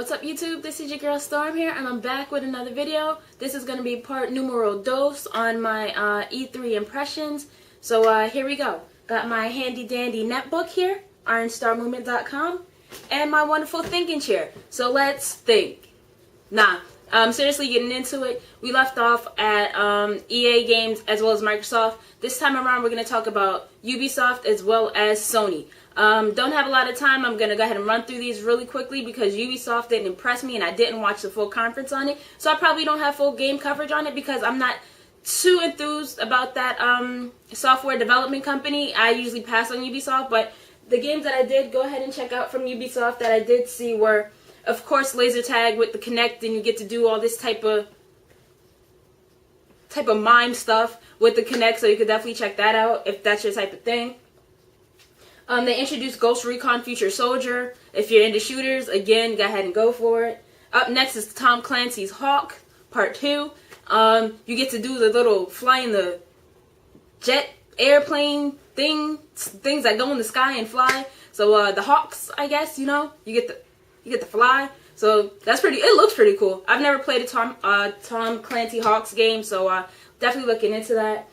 What's up YouTube? This is your girl Storm here and I'm back with another video. This is going to be part numero dos on my E3 impressions. So here we go. Got my handy dandy netbook here, ironstarmovement.com, and my wonderful thinking chair. So let's think. Seriously getting into it. We left off at EA games as well as Microsoft. This time around we're going to talk about Ubisoft as well as Sony. Don't have a lot of time. I'm going to go ahead and run through these really quickly because Ubisoft didn't impress me and I didn't watch the full conference on it. So I probably don't have full game coverage on it because I'm not too enthused about that software development company. I usually pass on Ubisoft, but the games that I did go ahead and check out from Ubisoft that I did see were, of course, laser tag with the Kinect, and you get to do all this type of mime stuff with the Kinect, so you could definitely check that out if that's your type of thing. They introduced Ghost Recon Future Soldier. If you're into shooters, again, go ahead and go for it. Up next is Tom Clancy's Hawk, Part 2. You get to do the little flying the jet airplane things that go in the sky and fly. So the Hawks, I guess, you get to fly. So that's it looks pretty cool. I've never played a Tom Clancy Hawks game, so definitely looking into that.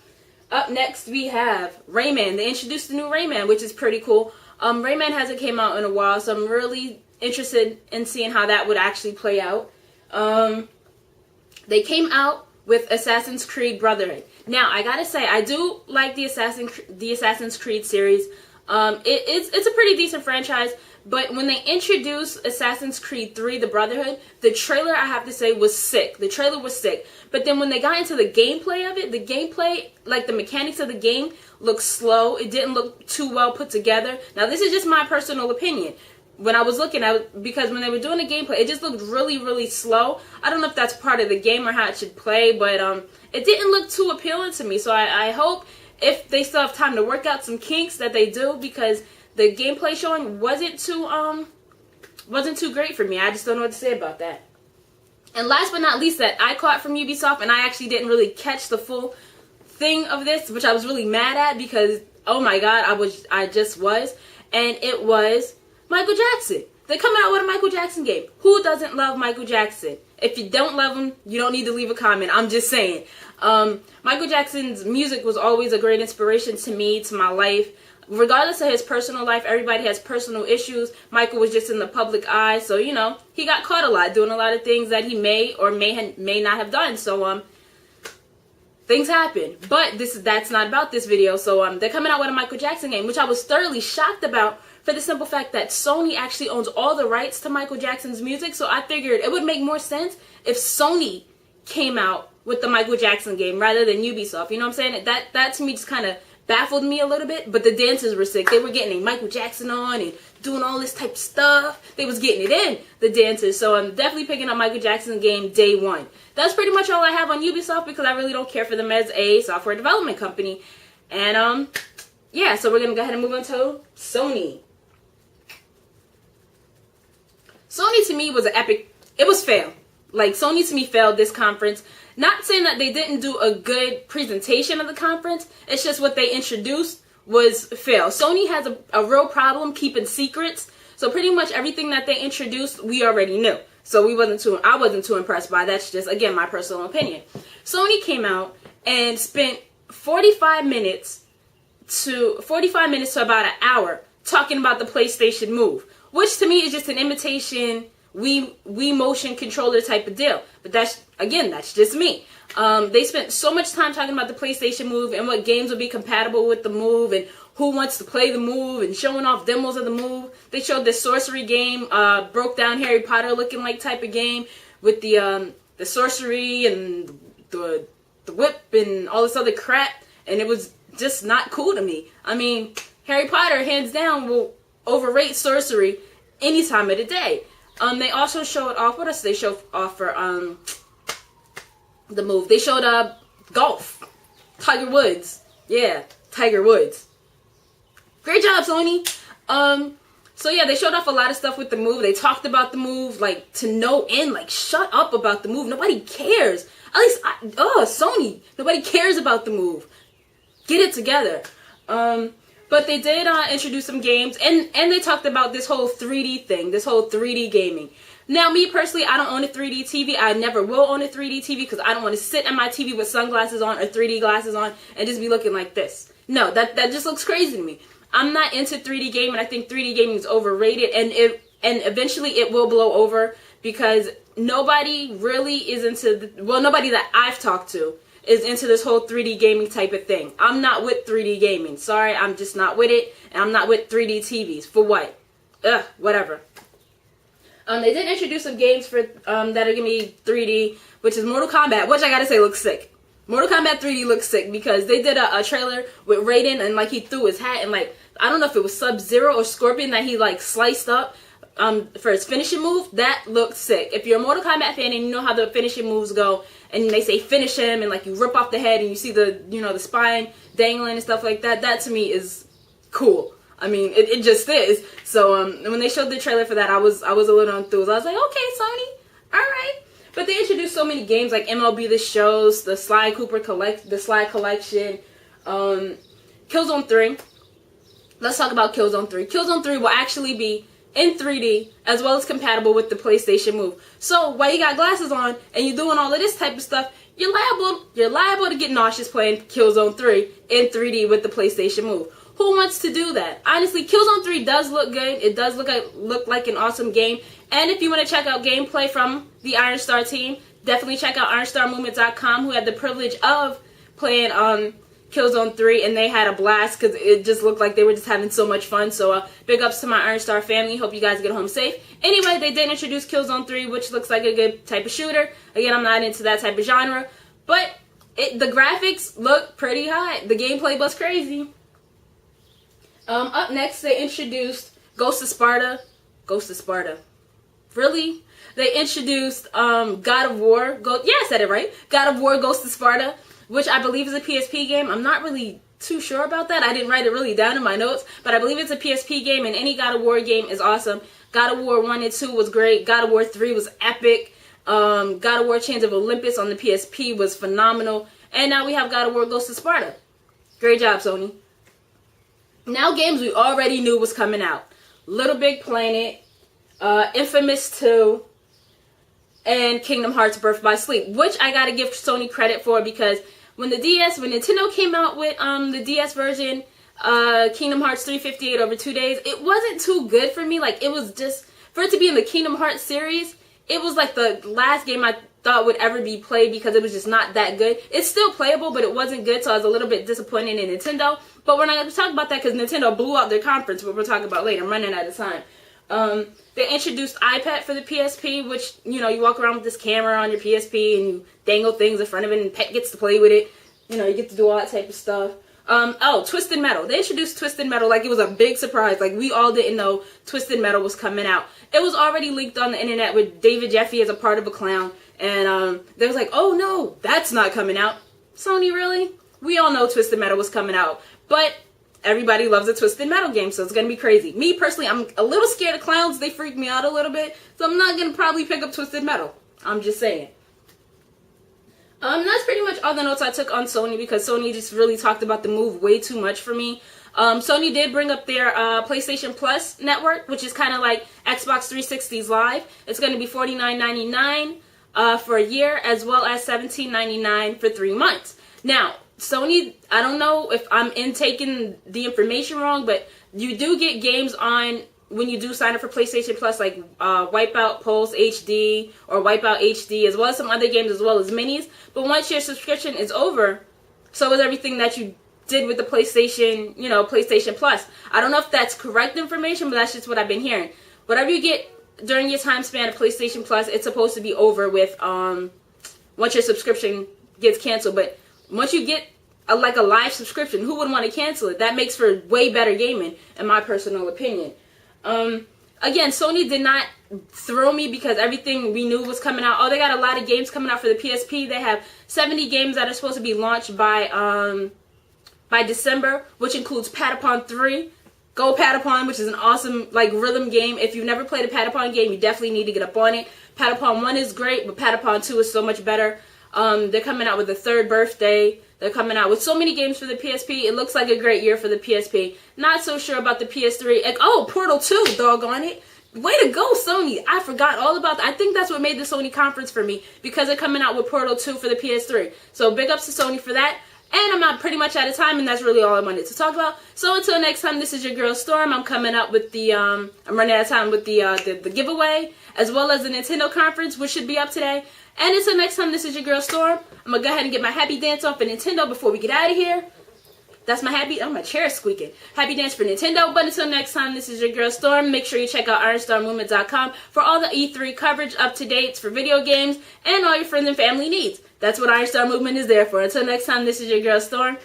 Up next we have Rayman. They introduced the new Rayman, which is pretty cool. Rayman hasn't came out in a while, so I'm really interested in seeing how that would actually play out. They came out with Assassin's Creed Brotherhood. Now, I gotta say, I do like the Assassin's Creed series. It's a pretty decent franchise, but when they introduced Assassin's Creed 3, The Brotherhood, the trailer, I have to say, was sick. The trailer was sick. But then when they got into the gameplay of it, the gameplay, like the mechanics of the game, looked slow. It didn't look too well put together. Now, this is just my personal opinion. When I was looking at, because when they were doing the gameplay, it just looked really, really slow. I don't know if that's part of the game or how it should play, but it didn't look too appealing to me. So I hope if they still have time to work out some kinks that they do, because the gameplay showing wasn't too great for me. I just don't know what to say about that. And last but not least, that I caught from Ubisoft, and I actually didn't really catch the full thing of this, which I was really mad at because, oh my god, I just was, and it was Michael Jackson. They're coming out with a Michael Jackson game. Who doesn't love Michael Jackson? If you don't love him, you don't need to leave a comment. I'm just saying. Michael Jackson's music was always a great inspiration to me, to my life. Regardless of his personal life, everybody has personal issues. Michael was just in the public eye, so, he got caught a lot doing a lot of things that he may or may not have done. So, things happen. But that's not about this video. So, they're coming out with a Michael Jackson game, which I was thoroughly shocked about for the simple fact that Sony actually owns all the rights to Michael Jackson's music. So, I figured it would make more sense if Sony came out with the Michael Jackson game rather than Ubisoft. You know what I'm saying? That to me just kind of baffled me a little bit, but the dancers were sick. They were getting a Michael Jackson on and doing all this type of stuff. They was getting it in, the dancers. So I'm definitely picking up Michael Jackson game day one. That's pretty much all I have on Ubisoft because I really don't care for them as a software development company. And yeah, so we're gonna go ahead and move on to Sony. Sony to me was an epic. It was fail. Like, Sony to me failed this conference. Not saying that they didn't do a good presentation of the conference. It's just what they introduced was fail. Sony has a real problem keeping secrets. So pretty much everything that they introduced, we already knew. So I wasn't too impressed by that. That's just, again, my personal opinion. Sony came out and spent 45 minutes to about an hour talking about the PlayStation Move, which to me is just an imitation Wii motion controller type of deal. But that's just me. They spent so much time talking about the PlayStation Move and what games would be compatible with the Move and who wants to play the Move and showing off demos of the Move. They showed the sorcery game, broke down Harry Potter looking like type of game with the sorcery and the whip and all this other crap, and it was just not cool to me. I mean, Harry Potter hands down will overrate sorcery any time of the day. They also showed off, what else did they show off for the Move? They showed golf. Tiger Woods. Yeah, Tiger Woods. Great job, Sony. So yeah, they showed off a lot of stuff with the Move. They talked about the Move, like, to no end. Like, shut up about the Move. Nobody cares. At least, Sony. Nobody cares about the Move. Get it together. But they did introduce some games, and they talked about this whole 3D thing, this whole 3D gaming. Now, me personally, I don't own a 3D TV. I never will own a 3D TV because I don't want to sit at my TV with sunglasses on or 3D glasses on and just be looking like this. No, that just looks crazy to me. I'm not into 3D gaming. I think 3D gaming is overrated, and eventually it will blow over because nobody really is into, nobody that I've talked to is into this whole 3D gaming type of thing. I'm not with 3D gaming. Sorry, I'm just not with it, and I'm not with 3D TVs. For what? Ugh, whatever. They did introduce some games for that are gonna be 3D, which is Mortal Kombat, which I gotta say looks sick. Mortal Kombat 3D looks sick because they did a trailer with Raiden, and like he threw his hat, and like I don't know if it was Sub-Zero or Scorpion that he like sliced up for his finishing move. That looked sick. If you're a Mortal Kombat fan and you know how the finishing moves go, and they say finish him, and like you rip off the head and you see the the spine dangling and stuff like that, that to me is cool. I mean, it just is. So when they showed the trailer for that, I was a little enthused. I was like, okay, Sony, all right. But they introduced so many games like MLB The Shows, the Sly Collection, Killzone 3. Let's talk about Killzone 3. Killzone 3 will actually be in 3D as well as compatible with the PlayStation Move. So while you got glasses on and you're doing all of this type of stuff, you're liable to get nauseous playing Killzone 3 in 3D with the PlayStation Move. Who wants to do that? Honestly, Killzone 3 does look good. It does look like an awesome game. And if you want to check out gameplay from the Iron Star team, definitely check out IronStarMovement.com, who had the privilege of playing Killzone 3, and they had a blast because it just looked like they were just having so much fun. So big ups to my Iron Star family. Hope you guys get home safe. Anyway, they did introduce Killzone 3, which looks like a good type of shooter. Again, I'm not into that type of genre, but the graphics look pretty hot. The gameplay was crazy. Up next, they introduced Ghost of Sparta. Ghost of Sparta. Really? They introduced God of War. Yeah, I said it right. God of War Ghost of Sparta, which I believe is a PSP game. I'm not really too sure about that. I didn't write it really down in my notes, but I believe it's a PSP game, and any God of War game is awesome. God of War 1 and 2 was great. God of War 3 was epic. God of War Chains of Olympus on the PSP was phenomenal. And now we have God of War Ghost of Sparta. Great job, Sony. Now games we already knew was coming out. Little Big Planet, Infamous 2, and Kingdom Hearts Birth by Sleep, which I gotta give Sony credit for because when Nintendo came out with the DS version, Kingdom Hearts 358 over 2 days, it wasn't too good for me. Like, it was just, for it to be in the Kingdom Hearts series, it was like the last game I thought would ever be played because it was just not that good. It's still playable, but it wasn't good, so I was a little bit disappointed in Nintendo. But we're not going to talk about that because Nintendo blew out their conference, but we'll talk about later. I'm running out of time. They introduced iPad for the PSP, which, you walk around with this camera on your PSP and you dangle things in front of it and Pet gets to play with it. You get to do all that type of stuff. Twisted Metal. They introduced Twisted Metal like it was a big surprise. Like, we all didn't know Twisted Metal was coming out. It was already leaked on the internet with David Jeffy as a part of a clown. And they was like, oh no, that's not coming out. Sony, really? We all know Twisted Metal was coming out. But everybody loves a Twisted Metal game, so it's going to be crazy. Me, personally, I'm a little scared of clowns. They freak me out a little bit. So I'm not going to probably pick up Twisted Metal. I'm just saying. That's pretty much all the notes I took on Sony because Sony just really talked about the move way too much for me. Sony did bring up their PlayStation Plus network, which is kind of like Xbox 360's Live. It's going to be $49.99 for a year, as well as $17.99 for 3 months. Now, Sony, I don't know if I'm taking the information wrong, but you do get games on when you do sign up for PlayStation Plus, like Wipeout Pulse HD or Wipeout HD, as well as some other games, as well as minis. But once your subscription is over, so is everything that you did with the PlayStation, PlayStation Plus. I don't know if that's correct information, but that's just what I've been hearing. Whatever you get during your time span of PlayStation Plus, it's supposed to be over with once your subscription gets canceled. But once you get a live subscription, who would want to cancel it? That makes for way better gaming, in my personal opinion. Again, Sony did not throw me because everything we knew was coming out. Oh, they got a lot of games coming out for the PSP. They have 70 games that are supposed to be launched by December, which includes Patapon 3. Go Patapon, which is an awesome rhythm game. If you've never played a Patapon game, you definitely need to get up on it. Patapon 1 is great, but Patapon 2 is so much better. They're coming out with the third birthday. They're coming out with so many games for the PSP. It looks like a great year for the PSP. Not so sure about the PS3. Like, oh, Portal 2, doggone it. Way to go, Sony. I forgot all about that. I think that's what made the Sony conference for me, because they're coming out with Portal 2 for the PS3. So big ups to Sony for that. And I'm not pretty much out of time, and that's really all I wanted to talk about. So until next time, this is your girl Storm. I'm coming up with the I'm running out of time with the giveaway, as well as the Nintendo conference, which should be up today. And until next time, this is your girl Storm. I'm gonna go ahead and get my happy dance on for Nintendo before we get out of here. That's my happy, oh, my chair is squeaking. Happy dance for Nintendo. But until next time, this is your girl Storm. Make sure you check out IronStarMovement.com for all the E3 coverage, up-to-dates for video games, and all your friends and family needs. That's what Iron Star Movement is there for. Until next time, this is your girl Storm.